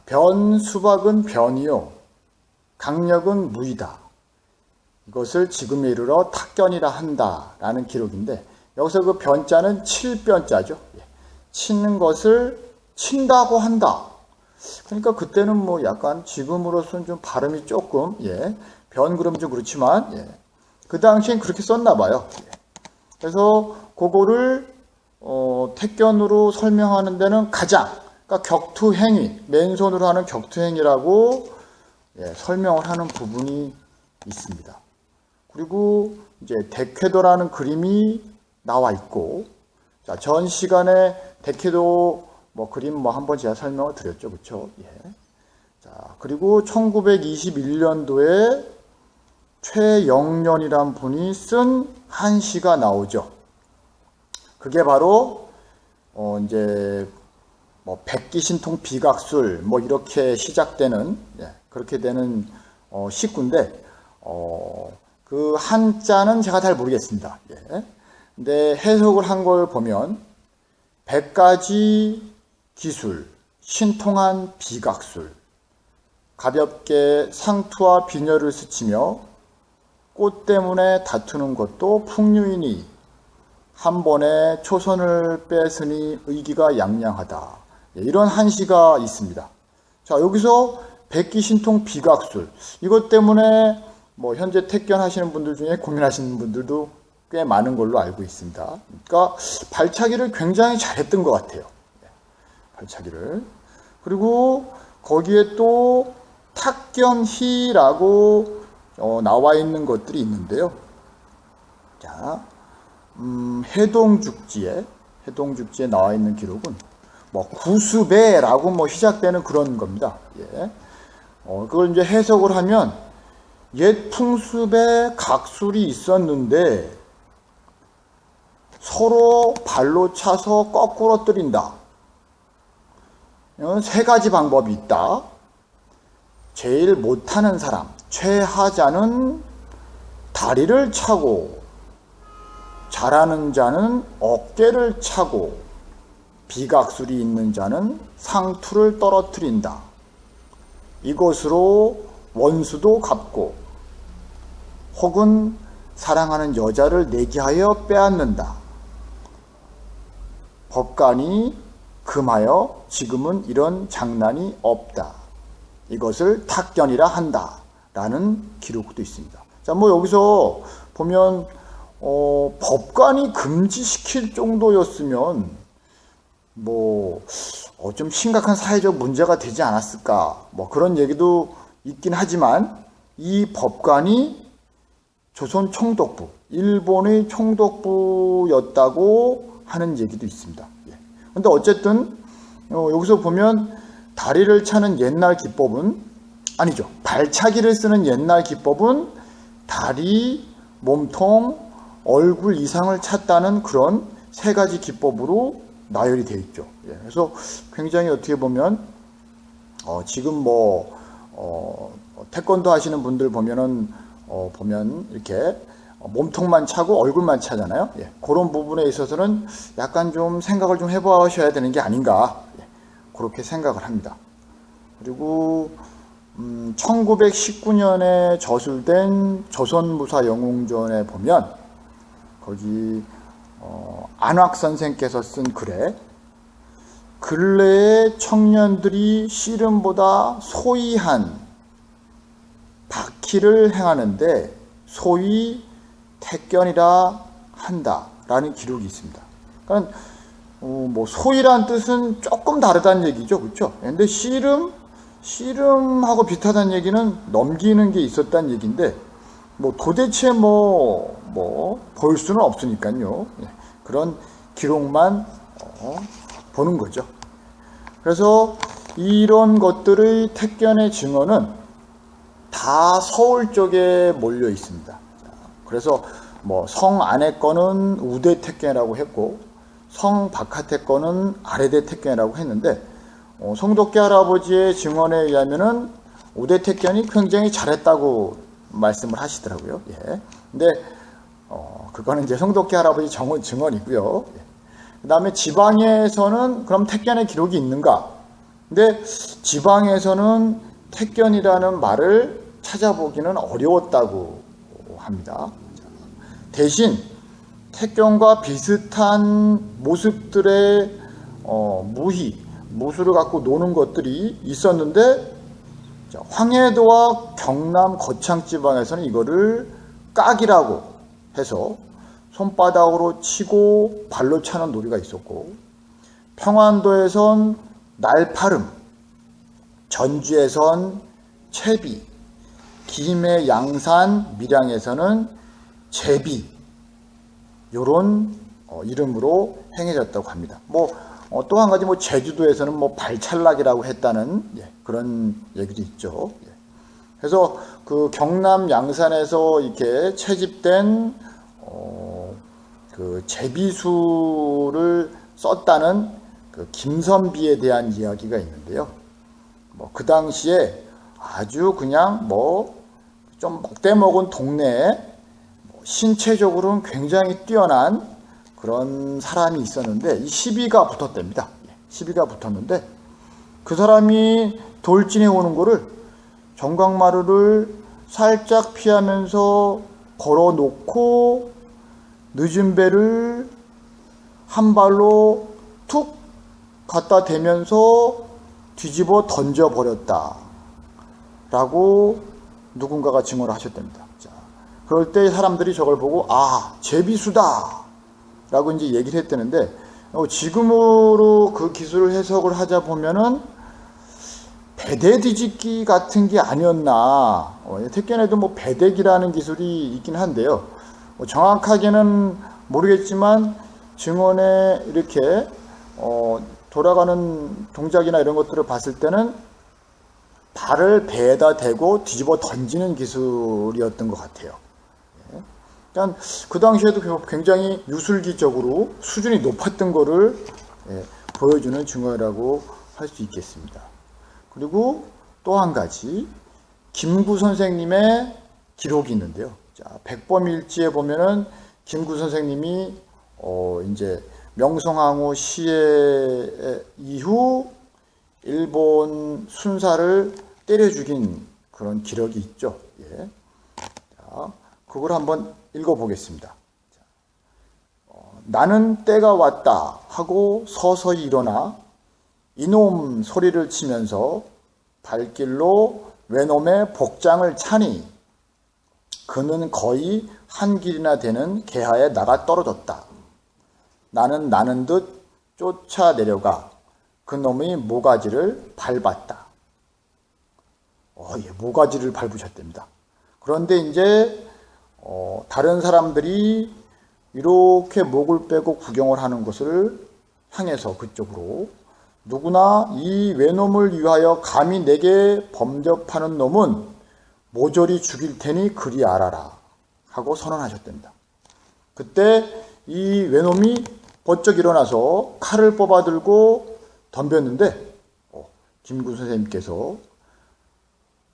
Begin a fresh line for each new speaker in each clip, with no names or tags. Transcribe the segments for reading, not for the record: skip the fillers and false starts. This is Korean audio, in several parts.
변수박은 변이요 강력은 무이다. 이것을 지금에 이르러 탁견이라 한다라는 기록인데, 여기서 그 변자는 칠변자죠. 치는 것을 친다고 한다. 그러니까 그때는 뭐 약간 지금으로서는 좀 발음이 조금 변 그러면 좀 그렇지만 그 당시엔 그렇게 썼나 봐요. 그래서 그거를 택견으로 설명하는 데는 가장, 그러니까 격투행위, 맨손으로 하는 격투행위라고 설명을 하는 부분이 있습니다. 그리고 이제 대쾌도라는 그림이 나와 있고, 자, 전 시간에 대쾌도 뭐 그림 뭐 한번 제가 설명을 드렸죠, 그렇죠? 자, 그리고 1921년도에 최영련이란 분이 쓴 한시가 나오죠. 그게 바로 이제 뭐 백기신통 비각술 뭐 이렇게 시작되는 그렇게 되는 시구인데 그 한자는 제가 잘 모르겠습니다. 근데 해석을 한 걸 보면 100가지 기술, 신통한 비각술, 가볍게 상투와 비녀를 스치며 꽃 때문에 다투는 것도 풍류이니 한 번에 초선을 뺏으니 의기가 양양하다. 이런 한시가 있습니다. 자, 여기서 백기신통 비각술, 이것 때문에 뭐 현재 택견하시는 분들 중에 고민하시는 분들도 꽤 많은 걸로 알고 있습니다. 그러니까 발차기를 굉장히 잘했던 것 같아요. 발차기를. 그리고 거기에 또 탁견희라고 나와 있는 것들이 있는데요. 자, 해동죽지에 나와 있는 기록은 뭐 구수배라고 뭐 시작되는 그런 겁니다. 그걸 이제 해석을 하면 옛 풍습에 각술이 있었는데 서로 발로 차서 거꾸로 때린다. 세 가지 방법이 있다. 제일 못하는 사람, 최하자는 다리를 차고, 잘하는 자는 어깨를 차고, 비각술이 있는 자는 상투를 떨어뜨린다. 이것으로 원수도 갚고 혹은 사랑하는 여자를 내기하여 빼앗는다. 법관이 금하여 지금은 이런 장난이 없다. 이것을 탁견이라 한다. 라는 기록도 있습니다. 자, 뭐 여기서 보면 법관이 금지시킬 정도였으면 뭐 좀 심각한 사회적 문제가 되지 않았을까, 뭐 그런 얘기도 있긴 하지만 이 법관이 조선 총독부, 일본의 총독부였다고 하는 얘기도 있습니다. 그런데 어쨌든 여기서 보면 다리를 차는 옛날 기법은 아니죠. 발차기를 쓰는 옛날 기법은 다리, 몸통, 얼굴 이상을 찼다는 그런 세 가지 기법으로 나열이 되어 있죠. 그래서 굉장히 어떻게 보면 지금 뭐 태권도 하시는 분들 보면은 보면 이렇게 몸통만 차고 얼굴만 차잖아요. 그런 부분에 있어서는 약간 좀 생각을 좀 해보셔야 되는 게 아닌가, 그렇게 생각을 합니다. 그리고 1919년에 저술된 조선무사영웅전에 보면 거기 안학 선생께서 쓴 글에 근래의 청년들이 씨름보다 소이한 박희를 행하는데 소위 택견이라 한다라는 기록이 있습니다. 그러니까 뭐 소이란 뜻은 조금 다르다는 얘기죠, 그렇죠? 근데 씨름하고 비슷하다는 얘기는 넘기는 게 있었다는 얘기인데 뭐 도대체 볼 수는 없으니까요. 그런 기록만 보는 거죠. 그래서 이런 것들의 택견의 증언은 다 서울 쪽에 몰려 있습니다. 그래서 뭐 성 안에 거는 우대 택견이라고 했고 성 바깥에 거는 아래대 택견이라고 했는데 송덕기 할아버지의 증언에 의하면은 우대 택견이 굉장히 잘했다고 말씀을 하시더라고요. 근데 그거는 이제 송덕기 할아버지 증언이고요. 그 다음에 지방에서는 그럼 택견의 기록이 있는가? 근데 지방에서는 택견이라는 말을 찾아보기는 어려웠다고 합니다. 대신 택견과 비슷한 모습들의 무술을 갖고 노는 것들이 있었는데, 황해도와 경남 거창 지방에서는 이거를 깍이라고 해서 손바닥으로 치고 발로 차는 놀이가 있었고, 평안도에선 날파름, 전주에선 채비, 김해, 양산, 밀양에서는 제비, 요런 이름으로 행해졌다고 합니다. 또 한 가지 제주도에서는 발찰락이라고 했다는 그런 얘기도 있죠. 그래서 그 경남 양산에서 이렇게 채집된 그 제비수를 썼다는 그 김선비에 대한 이야기가 있는데요. 그 당시에 아주 그냥 좀 먹대먹은 동네에 신체적으로는 굉장히 뛰어난 그런 사람이 있었는데, 이 시비가 붙었답니다. 시비가 붙었는데, 그 사람이 돌진해 오는 거를 정강마루를 살짝 피하면서 걸어 놓고 늦은 배를 한 발로 툭 갖다 대면서 뒤집어 던져 버렸다 라고 누군가가 증언을 하셨답니다. 그럴 때 사람들이 저걸 보고 제비수다 라고 이제 얘기를 했다는데, 지금으로 그 기술을 해석을 하자 보면은 배대 뒤집기 같은 게 아니었나. 택견에도 배대기라는 기술이 있긴 한데요. 정확하게는 모르겠지만 증언에 이렇게 돌아가는 동작이나 이런 것들을 봤을 때는 발을 배에다 대고 뒤집어 던지는 기술이었던 것 같아요. 그러니까 그 당시에도 굉장히 유술기적으로 수준이 높았던 거를 보여주는 증거라고 할 수 있겠습니다. 그리고 또 한 가지, 김구 선생님의 기록이 있는데요. 백범일지에 보면은 김구 선생님이 이제 명성황후 시해 이후 일본 순사를 때려 죽인 그런 기록이 있죠. 그걸 한번 읽어보겠습니다. 나는 때가 왔다 하고 서서히 일어나 이놈 소리를 치면서 발길로 외놈의 복장을 차니 그는 거의 한 길이나 되는 개하에 나가 떨어졌다. 나는 나는 듯 쫓아 내려가 그놈의 모가지를 밟았다. 모가지를 밟으셨답니다. 그런데 이제 다른 사람들이 이렇게 목을 빼고 구경을 하는 것을 향해서 그쪽으로, 누구나 이 외놈을 위하여 감히 내게 범접하는 놈은 모조리 죽일 테니 그리 알아라 하고 선언하셨답니다. 그때 이 외놈이 번쩍 일어나서 칼을 뽑아 들고 덤볐는데, 김구 선생님께서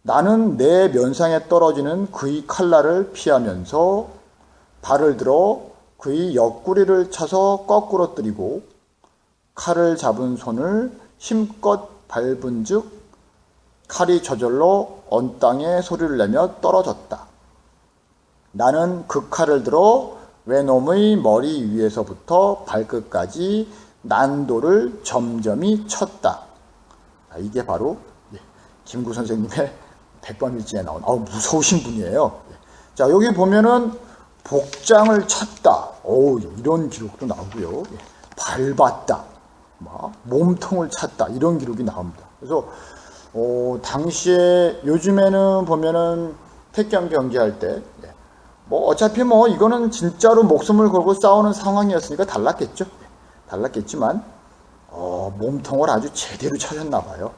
나는 내 면상에 떨어지는 그의 칼날을 피하면서 발을 들어 그의 옆구리를 차서 거꾸로 뜨리고 칼을 잡은 손을 힘껏 밟은 즉 칼이 저절로 언 땅에 소리를 내며 떨어졌다. 나는 그 칼을 들어 외놈의 머리 위에서부터 발끝까지 난도를 점점이 쳤다. 이게 바로 김구 선생님의 백범일지에 나온 무서우신 분이에요. 자, 여기 보면은 복장을 찼다. 이런 기록도 나오고요. 밟았다. 몸통을 찼다. 이런 기록이 나옵니다. 그래서 당시에 요즘에는 보면은 택견 경기할 때 어차피 이거는 진짜로 목숨을 걸고 싸우는 상황이었으니까 달랐겠죠. 달랐겠지만 몸통을 아주 제대로 차셨나 봐요.